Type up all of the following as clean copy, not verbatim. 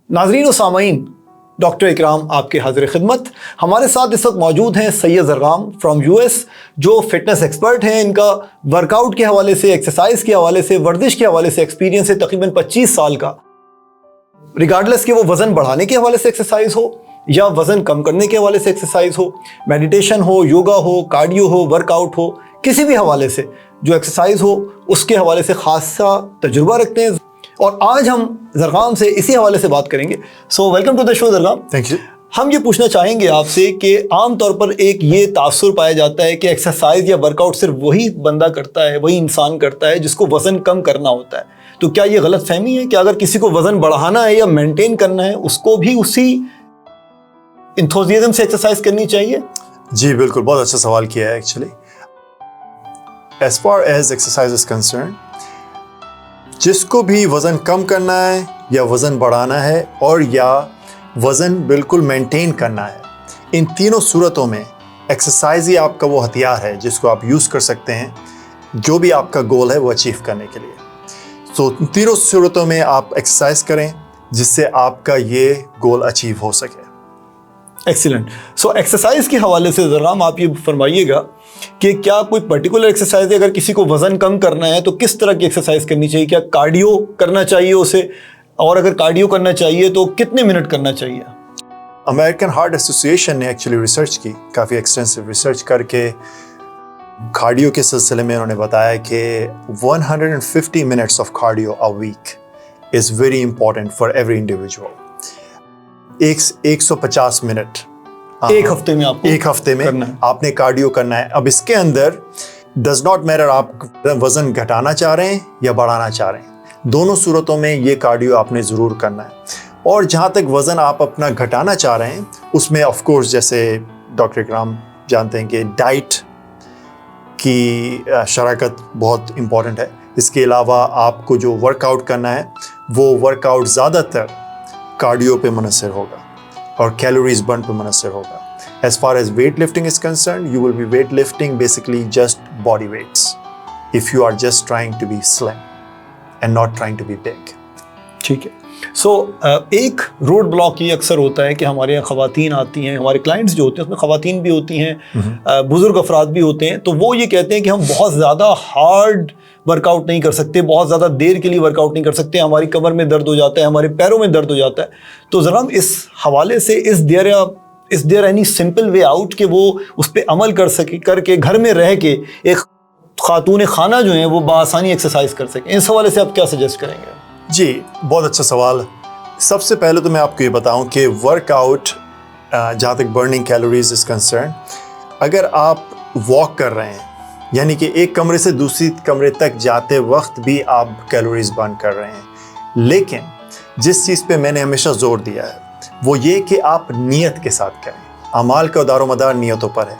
नाज़रीन व सामाईन, डॉक्टर इकराम आपके हाजिर खिदमत। हमारे साथ इस वक्त मौजूद हैं सैयद ज़रगाम फ्रॉम यूएस, जो फिटनेस एक्सपर्ट हैं। इनका वर्कआउट के हवाले से, एक्सरसाइज के हवाले से, वर्जिश के हवाले से एक्सपीरियंस है तकरीबन 25 साल का। रिगार्डलेस कि वो वज़न बढ़ाने के हवाले से एक्सरसाइज हो या वज़न कम करने के हवाले से एक्सरसाइज हो, मेडिटेशन हो, योगा हो, कार्डियो हो, वर्कआउट हो, किसी भी हवाले से जो एक्सरसाइज हो उसके हवाले से खासा तजुर्बा रखते हैं। और आज हम ज़रगाम से इसी हवाले से बात करेंगे। So welcome to the show Zargham. Thank you. हम ये पूछना चाहेंगे आपसे कि आम तौर पर एक ये तासुर पाया जाता है कि एक्सरसाइज या वर्कआउट सिर्फ वही बंदा करता है, वही इंसान करता है जिसको वज़न कम करना होता है। तो क्या ये गलत फहमी है कि अगर किसी को वज़न बढ़ाना है या मेंटेन करना है उसको भी उसी इंथुसियाज्म से एक्सरसाइज करनी चाहिए? जी बिल्कुल, बहुत अच्छा सवाल किया है actually. As far as exercise is concern, जिसको भी वज़न कम करना है या वज़न बढ़ाना है और या वज़न बिल्कुल मेंटेन करना है, इन तीनों सूरतों में एक्सरसाइज ही आपका वो हथियार है जिसको आप यूज़ कर सकते हैं जो भी आपका गोल है वो अचीव करने के लिए। तो तीनों सूरतों में आप एक्सरसाइज करें जिससे आपका ये गोल अचीव हो सके। एक्सीलेंट। सो एक्सरसाइज के हवाले से ज़रगाम आप ये फरमाइएगा कि क्या कोई पर्टिकुलर एक्सरसाइज है, अगर किसी को वज़न कम करना है तो किस तरह की एक्सरसाइज करनी चाहिए? क्या कार्डियो करना चाहिए उसे, और अगर कार्डियो करना चाहिए तो कितने मिनट करना चाहिए? अमेरिकन हार्ट एसोसिएशन ने एक्चुअली रिसर्च की, काफ़ी एक्सटेंसिव रिसर्च करके कार्डियो के सिलसिले में उन्होंने बताया कि 150 minutes of cardio a week is very important for every individual. 150 minute एक हफ्ते में आपको एक हफ्ते में आपने कार्डियो करना है। अब इसके अंदर डज नॉट मैटर आप वज़न घटाना चाह रहे हैं या बढ़ाना चाह रहे हैं, दोनों सूरतों में ये कार्डियो आपने ज़रूर करना है। और जहाँ तक वज़न आप अपना घटाना चाह रहे हैं उसमें ऑफ कोर्स, जैसे डॉक्टर इकराम जानते हैं कि डाइट की शराकत बहुत इम्पॉर्टेंट है। इसके अलावा आपको जो वर्कआउट करना है वो वर्कआउट ज़्यादातर कार्डियो पे मुनहसर होगा और कैलोरीज बर्न पे मुनहसर होगा। As far as weightlifting is concerned, you will be weightlifting basically just body weights if you are just trying to be slim and not trying to be big. ठीक है। सो एक road block ये अक्सर होता है कि हमारे यहाँ ख़वातीन आती हैं, हमारे क्लाइंट्स जो होते हैं उसमें ख़वातीन भी होती हैं, बुज़ुर्ग अफराद भी होते हैं, तो वो ये कहते हैं कि हम बहुत ज़्यादा हार्ड वर्कआउट नहीं कर सकते, बहुत ज़्यादा देर के लिए वर्कआउट नहीं कर सकते, हमारी कमर में दर्द हो जाता है, हमारे पैरों में दर्द हो जाता है। तो ज़रा इस हवाले से is there any simple way out कि वो उस पर अमल कर सके, करके घर में रह के एक खातून खाना जो है वो बआसानी एक्सरसाइज कर सकें? इस हवाले से आप क्या सजेस्ट करेंगे? जी बहुत अच्छा सवाल। सबसे पहले तो मैं आपको ये बताऊं कि वर्कआउट जहाँ तक बर्निंग कैलोरीज इज़ कंसर्न, अगर आप वॉक कर रहे हैं यानी कि एक कमरे से दूसरी कमरे तक जाते वक्त भी आप कैलोरीज बर्न कर रहे हैं, लेकिन जिस चीज़ पे मैंने हमेशा जोर दिया है वो ये कि आप नियत के साथ करें। अमाल का दारोमदार नियतों पर है।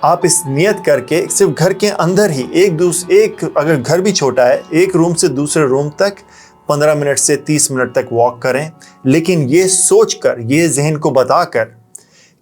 आप इस नियत करके सिर्फ घर के अंदर ही एक अगर घर भी छोटा है, एक रूम से दूसरे रूम तक 15 मिनट से 30 मिनट तक वॉक करें, लेकिन ये सोच कर, ये जहन को बताकर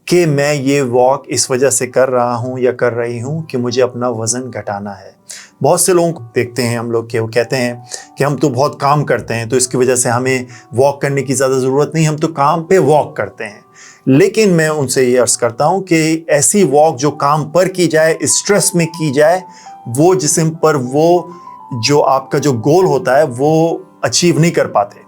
कि मैं ये वॉक इस वजह से कर रहा हूँ या कर रही हूँ कि मुझे अपना वज़न घटाना है। बहुत से लोगों को देखते हैं हम लोग कि वो कहते हैं कि हम तो बहुत काम करते हैं तो इसकी वजह से हमें वॉक करने की ज़्यादा ज़रूरत नहीं, हम तो काम पे वॉक करते हैं। लेकिन मैं उनसे ये अर्ज़ करता हूँ कि ऐसी वॉक जो काम पर की जाए, स्ट्रेस में की जाए, वो जिस्म पर वो जो आपका जो गोल होता है वो अचीव नहीं कर पाते,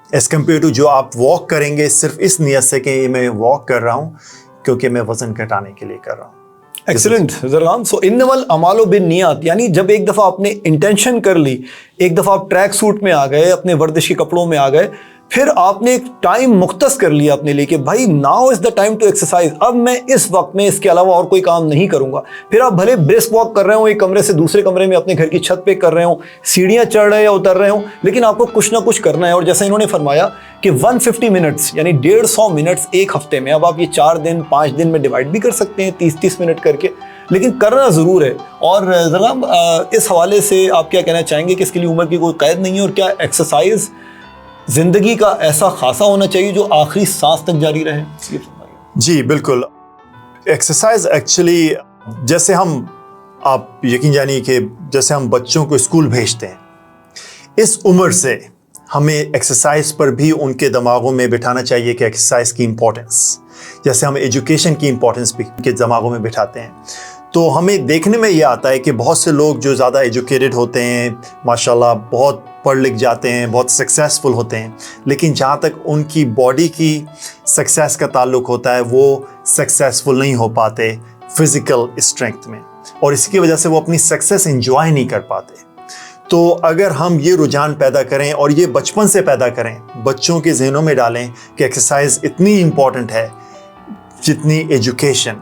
एज कम्पेयर टू जो आप वॉक करेंगे सिर्फ इस नियत से कि मैं वॉक कर रहा हूँ क्योंकि मैं वज़न घटाने के लिए कर रहा हूँ। एक्सीलेंट ज़रगाम। सो इन्नमल अमालो बिन नियत, यानी जब एक दफ़ा आपने इंटेंशन कर ली, एक दफ़ा आप ट्रैक सूट में आ गए, अपने वर्दिश के कपड़ों में आ गए, फिर आपने एक टाइम मुख्तस कर लिया अपने लिए कि भाई now is the time to exercise, अब मैं इस वक्त में इसके अलावा और कोई काम नहीं करूँगा। फिर आप भले ब्रिस्क वॉक कर रहे हो, एक कमरे से दूसरे कमरे में अपने घर की छत पे कर रहे हो, सीढ़ियाँ चढ़ रहे या उतर रहे हो, लेकिन आपको कुछ ना कुछ करना है। और जैसा इन्होंने फरमाया कि 150 मिनट्स यानी 150 मिनट्स एक हफ्ते में, अब आप ये 4 दिन 5 दिन में डिवाइड भी कर सकते हैं 30-30 मिनट करके, लेकिन करना ज़रूर है। और ज़रा इस हवाले से आप क्या कहना चाहेंगे कि इसके लिए उम्र की कोई कैद नहीं है, और क्या एक्सरसाइज ज़िंदगी का ऐसा खासा होना चाहिए जो आखिरी सांस तक जारी रहे? जी बिल्कुल। एक्सरसाइज एक्चुअली जैसे आप यकीन जानिए कि जैसे हम बच्चों को स्कूल भेजते हैं, इस उम्र से हमें एक्सरसाइज पर भी उनके दिमागों में बिठाना चाहिए कि एक्सरसाइज की इम्पोर्टेंस, जैसे हम एजुकेशन की इम्पोर्टेंस भी के दिमागों में बिठाते हैं। तो हमें देखने में ये आता है कि बहुत से लोग जो ज़्यादा एजुकेटेड होते हैं, माशाल्लाह बहुत पढ़ लिख जाते हैं, बहुत सक्सेसफुल होते हैं, लेकिन जहाँ तक उनकी बॉडी की सक्सेस का ताल्लुक होता है वो सक्सेसफुल नहीं हो पाते फिज़िकल स्ट्रेंथ में, और इसकी वजह से वो अपनी सक्सेस एंजॉय नहीं कर पाते। तो अगर हम ये रुझान पैदा करें और ये बचपन से पैदा करें, बच्चों के जहनों में डालें कि एक्सरसाइज इतनी इम्पॉर्टेंट है जितनी एजुकेशन,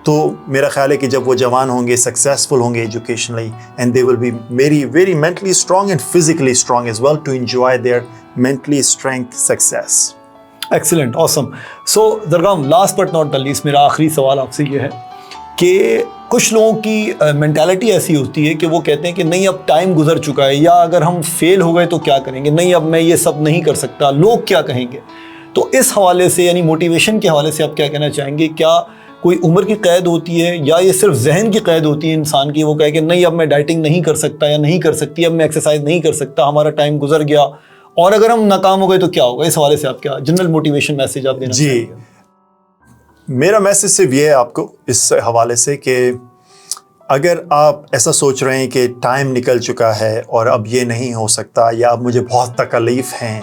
तो मेरा ख्याल है कि जब वो जवान होंगे, सक्सेसफुल होंगे educationally, and they will be very mentally strong and physically strong as well to enjoy their mentally strength success. Excellent, awesome. So Zargham, last but not the least, मेरा आखिरी सवाल आपसे ये है कि कुछ लोगों की मेंटालिटी ऐसी होती है कि वो कहते हैं कि नहीं अब टाइम गुजर चुका है, या अगर हम फेल हो गए तो क्या करेंगे, नहीं अब मैं ये सब नहीं कर सकता, लोग क्या कहेंगे। तो इस हवाले से, यानी मोटिवेशन के हवाले से आप क्या कहना चाहेंगे? क्या कोई उम्र की कैद होती है, या ये सिर्फ जहन की कैद होती है इंसान की, वो कहे कि नहीं अब मैं डाइटिंग नहीं कर सकता या नहीं कर सकती, अब मैं एक्सरसाइज नहीं कर सकता, हमारा टाइम गुजर गया, और अगर हम नाकाम हो गए तो क्या होगा? इस हवाले से आप क्या जनरल मोटिवेशन मैसेज आप देना चाहेंगे? जी, मेरा मैसेज सिर्फ ये है आपको इस हवाले से कि अगर आप ऐसा सोच रहे हैं कि टाइम निकल चुका है और अब ये नहीं हो सकता, या अब मुझे बहुत तकलीफ़ हैं,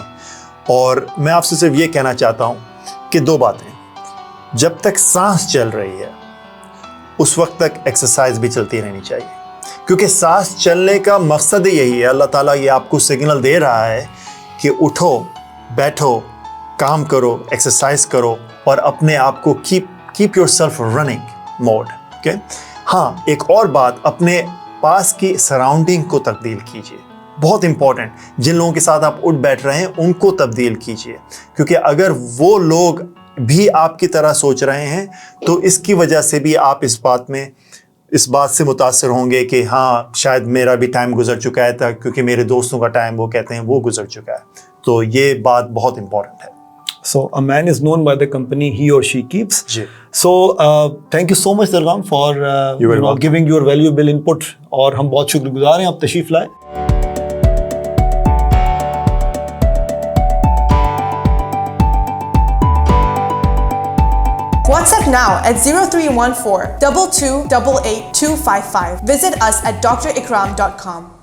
और मैं आपसे सिर्फ ये कहना चाहता हूँ कि दो बातें, जब तक सांस चल रही है उस वक्त तक एक्सरसाइज भी चलती रहनी चाहिए, क्योंकि सांस चलने का मकसद ही यही है। अल्लाह ताला ये आपको सिग्नल दे रहा है कि उठो, बैठो, काम करो, एक्सरसाइज करो, और अपने आप को keep your self running mode. Okay, हाँ, एक और बात, अपने पास की सराउंडिंग को तब्दील कीजिए, बहुत इंपॉर्टेंट। जिन लोगों के साथ आप उठ बैठ रहे हैं उनको तब्दील कीजिए, क्योंकि अगर वो लोग भी आपकी तरह सोच रहे हैं तो इसकी वजह से भी आप इस बात से मुतासर होंगे कि हाँ शायद मेरा भी टाइम गुजर चुका है था, क्योंकि मेरे दोस्तों का टाइम वो कहते हैं वो गुजर चुका है। तो ये बात बहुत इंपॉर्टेंट है। So a man is known by the company he or she keeps. Ji. So thank you so much Dargam for giving your valuable input, और हम बहुत शुक्रगुजार हैं आप तशरीफ लाए। WhatsApp now at 0314 2288 255. Visit us at drakram.com.